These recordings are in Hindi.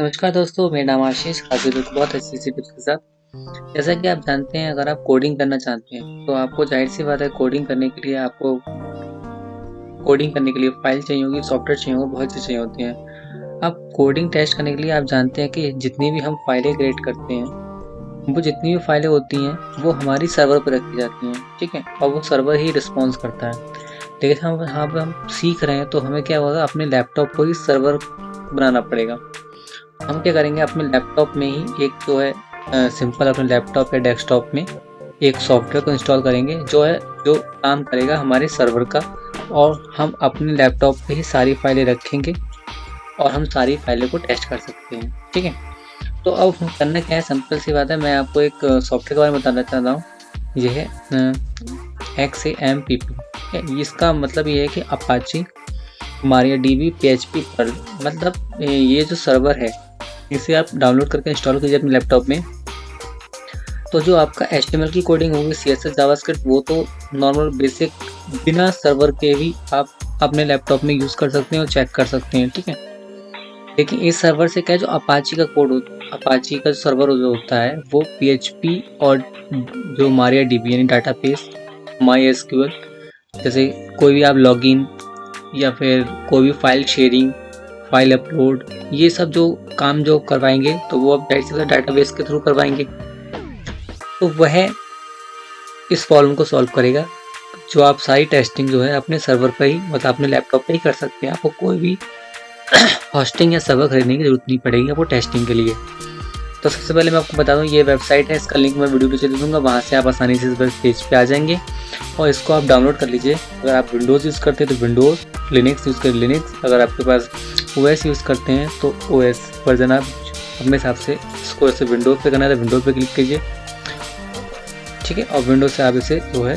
नमस्कार दोस्तों, मेरा नाम आशीष हाजिर हूँ बहुत अच्छी सी टिप्स के साथ। जैसा कि आप जानते हैं, अगर आप कोडिंग करना चाहते हैं तो आपको ज़ाहिर-सी बात है कोडिंग करने के लिए फ़ाइल चाहिए होगी, सॉफ्टवेयर चाहिए होगा, बहुत चीज़ चाहिए होती हैं। अब कोडिंग टेस्ट करने के लिए आप जानते हैं कि जितनी भी हम फ़ाइलें क्रिएट करते हैं, वो जितनी भी फ़ाइलें होती हैं, वो हमारी सर्वर पे रखी जाती हैं, ठीक है? और वो सर्वर ही रिस्पॉन्स करता है। लेकिन हम यहाँ पे हम सीख रहे हैं तो हमें क्या होगा, अपने लैपटॉप को ही सर्वर बनाना पड़ेगा। हम क्या करेंगे, अपने लैपटॉप में ही एक जो है सिंपल अपने लैपटॉप या डेस्कटॉप में एक सॉफ्टवेयर को इंस्टॉल करेंगे जो काम करेगा हमारे सर्वर का, और हम अपने लैपटॉप पे ही सारी फाइलें रखेंगे और हम सारी फाइलों को टेस्ट कर सकते हैं, ठीक है? तो अब करना क्या है, सिंपल सी बात है। मैं आपको एक सॉफ्टवेयर के बारे में बताना चाहता हूँ। ये है XAMPP। इसका मतलब ये है कि अपाची, MariaDB, PHP, पर्ल, मतलब ये जो सर्वर है इसे आप डाउनलोड करके इंस्टॉल कीजिए अपने लैपटॉप में। तो जो आपका HTML की कोडिंग होगी, CSS, जावास्क्रिप्ट, वो तो नॉर्मल बेसिक बिना सर्वर के भी आप अपने लैपटॉप में यूज़ कर सकते हैं और चेक कर सकते हैं, ठीक है? लेकिन इस सर्वर से क्या है, जो अपाची का कोड अपाची का सर्वर जो होता है वो PHP और जो MariaDB यानी डाटाबेस, MySQL, जैसे कोई भी आप लॉगिन या फिर कोई भी फाइल शेयरिंग, फाइल अपलोड, ये सब जो काम जो करवाएंगे तो वो आप डाटाबेस के थ्रू करवाएंगे। तो वह इस प्रॉब्लम को सॉल्व करेगा, जो आप सारी टेस्टिंग जो है अपने सर्वर पर ही, मतलब अपने लैपटॉप पे ही कर सकते हैं। आपको कोई भी होस्टिंग या सर्वर खरीदने की जरूरत नहीं पड़ेगी आपको टेस्टिंग के लिए। तो सबसे पहले मैं आपको बता दूं, ये वेबसाइट है, इसका लिंक मैं वीडियो नीचे दे दूंगा, वहाँ से आप आसानी से इस पेज पे आ जाएंगे और इसको आप डाउनलोड कर लीजिए। अगर आप विंडोज़ यूज़ करते हैं तो विंडोज़, लिनक्स यूज़ करें लिनक्स, अगर आपके पास OS यूज़ करते हैं तो OS वर्जन आप अपने हिसाब से इसको ऐसे विंडोज़ पे करना है तो विंडोज़ पे क्लिक कीजिए, ठीक है? और विंडोज़ से आप इसे जो है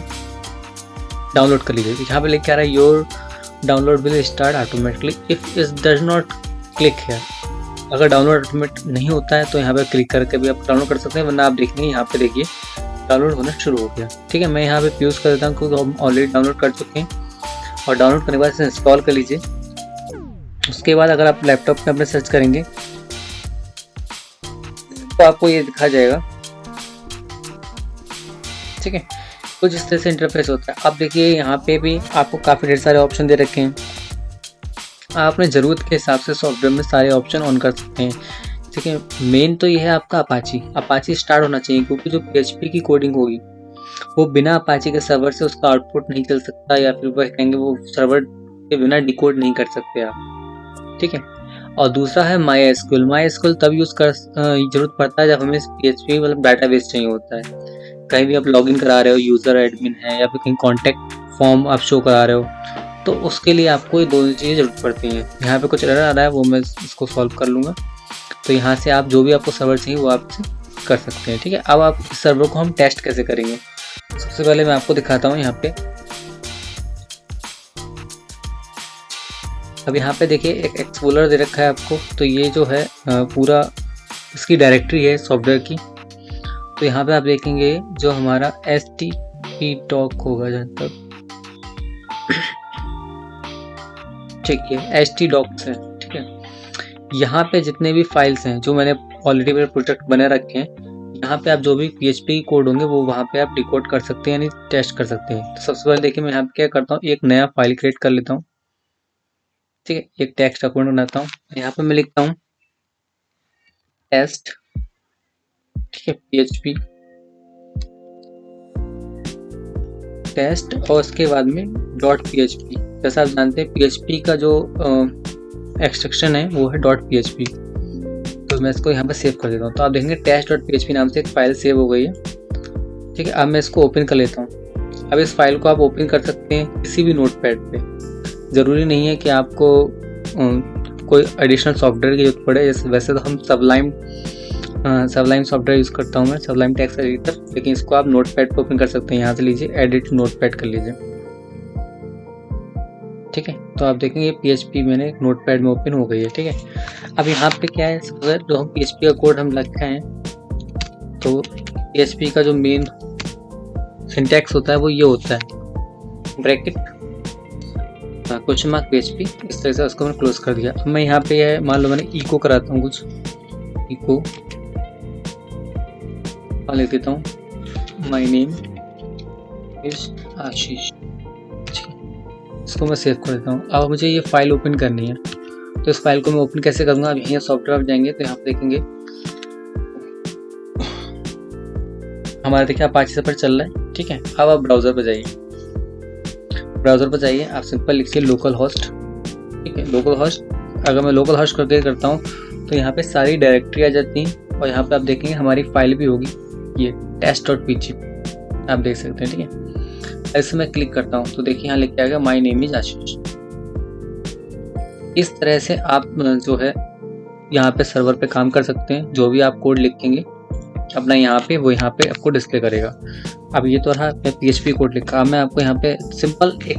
डाउनलोड कर लीजिए। यहाँ पे लिख के आ रहा है your download will start automatically if it does not click है। अगर डाउनलोड ऑटोमेट नहीं होता है तो यहाँ पे क्लिक करके भी आप डाउनलोड कर सकते हैं, वरना आप देखेंगे यहाँ पे देखिए डाउनलोड होना शुरू हो गया, ठीक है? मैं यहाँ पे यूज़ कर देता हूँ क्योंकि हम ऑलरेडी डाउनलोड कर चुके हैं। और डाउनलोड करने के बाद इसे इंस्टॉल कर लीजिए। उसके बाद अगर आप लैपटॉप में अपने सर्च करेंगे तो आपको ये दिखा जाएगा, ठीक है? कुछ इस तरह से इंटरफेस होता है। अब देखिए यहाँ पे भी आपको काफ़ी ढेर सारे ऑप्शन दे रखे हैं। आप अपने ज़रूरत के हिसाब से सॉफ्टवेयर में सारे ऑप्शन ऑन कर सकते हैं, ठीक है? मेन तो ये है आपका अपाची स्टार्ट होना चाहिए, क्योंकि जो PHP की कोडिंग होगी वो बिना अपाची के सर्वर से उसका आउटपुट नहीं चल सकता, या फिर वह कहेंगे वो सर्वर के बिना डिकोड नहीं कर सकते आप, ठीक है? और दूसरा है MySQL तब यूज़ कर जरूरत पड़ता है जब हमें PHP मतलब डाटाबेस चाहिए होता है। कहीं भी आप लॉगिन करा रहे हो, यूज़र एडमिन है, या फिर कहीं कॉन्टैक्ट फॉर्म आप शो करा रहे हो, तो उसके लिए आपको ये दोनों चीज़ें ज़रूरत पड़ती हैं। यहाँ पे कुछ एरर आ रहा है, वो मैं इसको सॉल्व कर लूँगा। तो यहाँ से आप जो भी आपको सर्वर चाहिए वो आप कर सकते हैं, ठीक है? अब आप इस सर्वर को हम टेस्ट कैसे करेंगे, सबसे पहले मैं आपको दिखाता हूँ। यहाँ पे अब यहाँ पे देखिए एक एक्सप्लोरर दे रखा है आपको, तो ये जो है पूरा इसकी डायरेक्टरी है सॉफ्टवेयर की। तो यहाँ पे आप देखेंगे जो हमारा HTTP डॉक होगा, जहाँ तक ठीक है HT डॉक्स है, ठीक है? यहाँ पे जितने भी फाइल्स हैं जो मैंने ऑलरेडी मेरे प्रोजेक्ट बने रखे हैं, यहाँ पे आप जो भी PHP कोड होंगे वो वहाँ पे आप डिकोड कर सकते हैं, यानी टेस्ट कर सकते हैं। तो सबसे पहले देखिए मैं यहाँ पे क्या करता हूँ, एक नया फाइल क्रिएट कर लेता हूँ, ठीक है? एक टेक्स्ट डॉक्यूमेंट बनाता हूँ। यहाँ पे मैं लिखता हूँ टेस्ट, ठीक है, PHP टेस्ट, और उसके बाद में .php। जैसा आप जानते हैं PHP का जो एक्सट्रैक्शन है वो है .php। तो मैं इसको यहाँ पर सेव कर देता हूँ। तो आप देखेंगे test.php नाम से एक फाइल सेव हो गई है, ठीक है? अब मैं इसको ओपन कर लेता हूँ। अब इस फाइल को आप ओपन कर सकते हैं किसी भी नोटपैड पे, ज़रूरी नहीं है कि आपको कोई एडिशनल सॉफ्टवेयर की जरूरत पड़े। जैसे वैसे तो हम सबलाइम सॉफ्टवेयर यूज़ करता हूँ मैं, सबलाइम टेक्स्ट एडिटर, लेकिन इसको आप नोटपैड पे ओपन कर सकते हैं। यहाँ से लीजिए एडिट नोटपैड कर लीजिए, ठीक है? तो आप देखेंगे PHP मैंने नोटपैड में ओपन हो गई है, ठीक है? अब यहाँ पे क्या है, जो हम PHP का कोड हम लिखा है, तो PHP का जो मेन सिंटैक्स होता है वो ये होता है, ब्रैकेट क्वेश्चन मार्क PHP, इस तरह से उसको मैंने क्लोज कर दिया। अब मैं यहाँ पे है मान लो मैंने इको कराता हूँ, कुछ इको लिख देता हूँ, माई नेम इज आशीष। इसको मैं सेव कर देता हूँ। अब मुझे ये फाइल ओपन करनी है, तो इस फाइल को मैं ओपन कैसे करूँगा? अब यहाँ सॉफ्टवेयर आप जाएंगे तो यहाँ पे देखेंगे हमारा देखिए अपाची सर्वर चल रहा है, ठीक है। अब आप ब्राउज़र पर जाइए, ब्राउज़र पर जाइए, आप सिंपल लिखिए लोकल होस्ट, ठीक है। लोकल होस्ट, अगर मैं लोकल होस्ट करके करता हूँ तो यहाँ पे सारी डायरेक्टरी आ जाती हैं और यहाँ पे आप देखेंगे हमारी फाइल भी होगी, ये test.php आप देख सकते हैं, ठीक है। ऐसे मैं क्लिक करता हूँ तो देखिए यहाँ लिख के आएगा माई नेम इज आशीष। इस तरह से आप जो है यहाँ पे सर्वर पे काम कर सकते हैं। जो भी आप कोड लिखेंगे अपना यहाँ पे, वो यहाँ पे आपको डिस्प्ले करेगा। अब ये तो रहा मैं PHP कोड लिखा। अब मैं आपको यहाँ पे सिंपल एक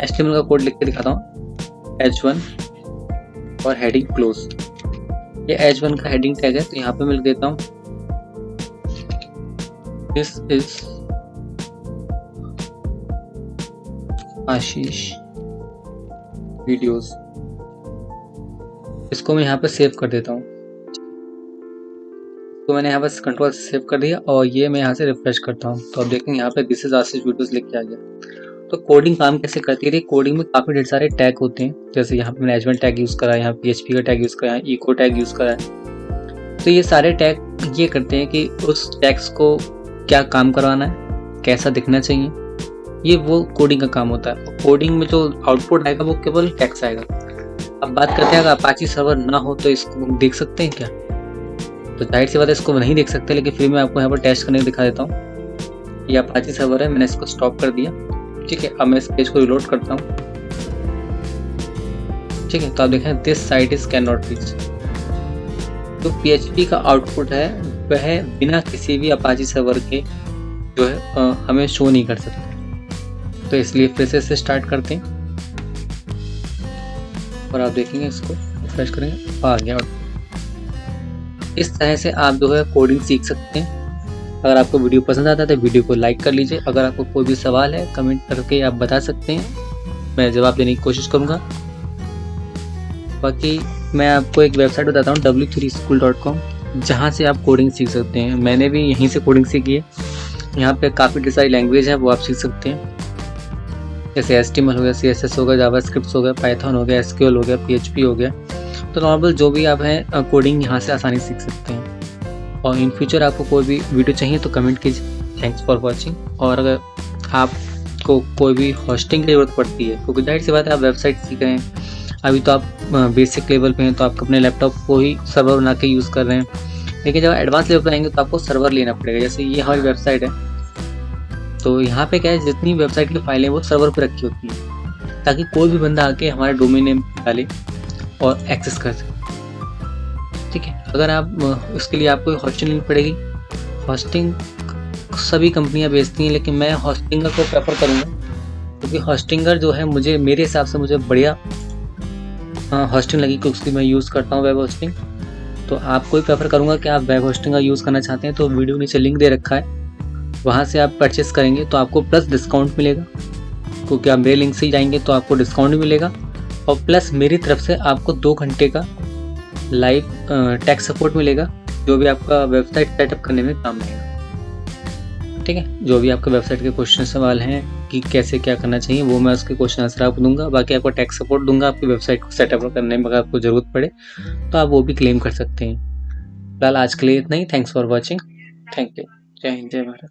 HTML का कोड लिख के दिखाता हूँ, H1 और हेडिंग क्लोज। ये H1 का हेडिंग टैग है, तो यहाँ पे मैं लिख देता हूँ दिस इज आशीष वीडियोस। इसको मैं यहाँ पे सेव कर देता हूँ, तो मैंने यहाँ पर कंट्रोल से सेव कर दिया और ये मैं यहाँ से रिफ्रेश करता हूँ तो आप देखेंगे यहाँ पे दिस इज आशीष वीडियोस लिख के आ गया। तो कोडिंग काम कैसे करती है? कोडिंग में काफ़ी ढेर सारे टैग होते हैं, जैसे यहाँ पे मैंने H1 टैग यूज़ करा है, यहाँ PHP का टैग यूज़ करा है, इको टैग यूज़ करा है। तो ये सारे टैग ये करते हैं कि उस टैग्स को क्या काम करवाना है, कैसा दिखना चाहिए, ये वो कोडिंग का काम होता है। कोडिंग में जो आउटपुट आएगा वो केवल टैग्स आएगा। अब बात करते हैं अगर अपाची सर्वर ना हो तो इसको देख सकते हैं क्या? तो जाहिर सी बात है इसको नहीं देख सकते, लेकिन फिर मैं आपको यहाँ पर टेस्ट करने दिखा देता हूँ। ये अपाची सर्वर है, मैंने इसको स्टॉप कर दिया, ठीक है। अब मैं इस पेज को रिलोड करता हूँ, ठीक है। तो आप देखें this site is can not reach. तो PHP का आउटपुट है वह बिना किसी भी अपाची सर्वर के जो है हमें शो नहीं कर सकता। तो इसलिए फिर से स्टार्ट करते हैं और आप देखेंगे इसको रिफ्रेश करेंगे, आ गया। इस तरह से आप जो है कोडिंग सीख सकते हैं। अगर आपको वीडियो पसंद आता है तो वीडियो को लाइक कर लीजिए। अगर आपको कोई भी सवाल है कमेंट करके आप बता सकते हैं, मैं जवाब देने की कोशिश करूँगा। बाकी मैं आपको एक वेबसाइट बताता हूँ w3school.com, जहाँ से आप कोडिंग सीख सकते हैं। मैंने भी यहीं से कोडिंग सीखी है। यहाँ पे काफ़ी ढेर सारी लैंग्वेज है वो आप सीख सकते हैं, जैसे HTML हो गया, CSS हो गया, जावास्क्रिप्ट हो गया, पाइथन हो गया, SQL हो गया, PHP हो गया। तो नॉर्मल जो भी आप हैं कोडिंग यहाँ से आसानी सीख सकते हैं। और इन फ्यूचर आपको कोई भी वीडियो चाहिए तो कमेंट कीजिए। Thanks for watching. और अगर आपको कोई भी होस्टिंग की ज़रूरत पड़ती है, क्योंकि जाहिर सी बात है आप वेबसाइट सीख रहे हैं, अभी तो आप बेसिक लेवल पे हैं तो आप अपने लैपटॉप को ही सर्वर बना के यूज़ कर रहे हैं, लेकिन जब एडवांस लेवल पर आएंगे तो आपको सर्वर लेना पड़ेगा। जैसे ये हमारी वेबसाइट है, तो यहाँ पे क्या है, जितनी वेबसाइट की फाइलें वो सर्वर पर रखी होती हैं ताकि कोई भी बंदा आके हमारा डोमेन नेम डाले और एक्सेस कर सके, ठीक है। अगर आप इसके लिए आपको होस्टिंग लेनी पड़ेगी। होस्टिंग सभी कंपनियां बेचती हैं, लेकिन मैं होस्टिंगर को प्रेफर करूँगा, क्योंकि होस्टिंगर जो है मुझे मेरे हिसाब से मुझे बढ़िया होस्टिंग लगी, क्योंकि मैं यूज़ करता हूँ वेब होस्टिंग। तो आपको ही प्रेफर करूँगा कि आप वेब होस्टिंग का यूज़ करना चाहते हैं तो वीडियो नीचे लिंक दे रखा है, वहाँ से आप परचेस करेंगे तो आपको प्लस डिस्काउंट मिलेगा, क्योंकि आप मेरे लिंक से ही जाएंगे तो आपको डिस्काउंट भी मिलेगा। और प्लस मेरी तरफ से आपको 2 घंटे का लाइव टेक सपोर्ट मिलेगा, जो भी आपका वेबसाइट सेटअप करने में काम आएगा, ठीक है। जो भी आपके वेबसाइट के क्वेश्चन सवाल हैं कि कैसे क्या करना चाहिए, वो मैं उसके क्वेश्चन आंसर आपको दूंगा। बाकी आपको टेक सपोर्ट दूंगा आपकी वेबसाइट को सेटअप करने में, अगर आपको ज़रूरत पड़े तो आप वो भी क्लेम कर सकते हैं। फिलहाल आज के लिए इतना ही। Thanks for watching. Thank you. जय हिंद, जय भारत।